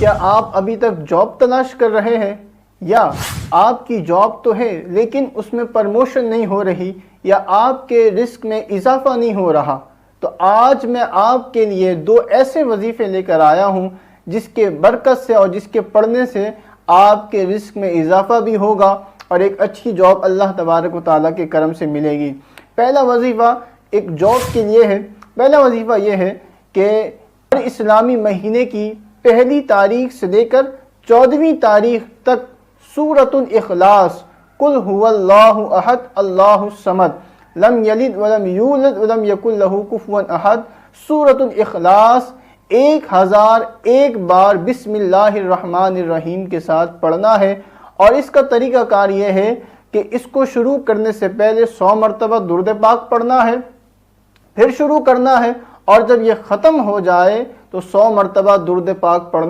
کیا آپ ابھی تک جاب تلاش کر رہے ہیں، یا آپ کی جاب تو ہے لیکن اس میں پروموشن نہیں ہو رہی، یا آپ کے رزق میں اضافہ نہیں ہو رہا؟ تو آج میں آپ کے لیے 2 ایسے وظیفے لے کر آیا ہوں جس کے برکت سے اور جس کے پڑھنے سے آپ کے رزق میں اضافہ بھی ہوگا اور ایک اچھی جاب اللہ تبارک و تعالیٰ کے کرم سے ملے گی۔ پہلا وظیفہ ایک جاب کے لیے ہے۔ پہلا وظیفہ یہ ہے کہ ہر اسلامی مہینے کی پہلی تاریخ سے لے کر 14ویں تاریخ تک سورۃ الاخلاص، قل هو اللہ احد اللہ الصمد لم یلد ولم یولد ولم یکن لہ کفوا احد، سورۃ الاخلاص 1001 بار بسم اللہ الرحمن الرحیم کے ساتھ پڑھنا ہے۔ اور اس کا طریقہ کار یہ ہے کہ اس کو شروع کرنے سے پہلے 100 مرتبہ درود پاک پڑھنا ہے، پھر شروع کرنا ہے، اور جب یہ ختم ہو جائے تو 100 مرتبہ درود پاک پڑھنا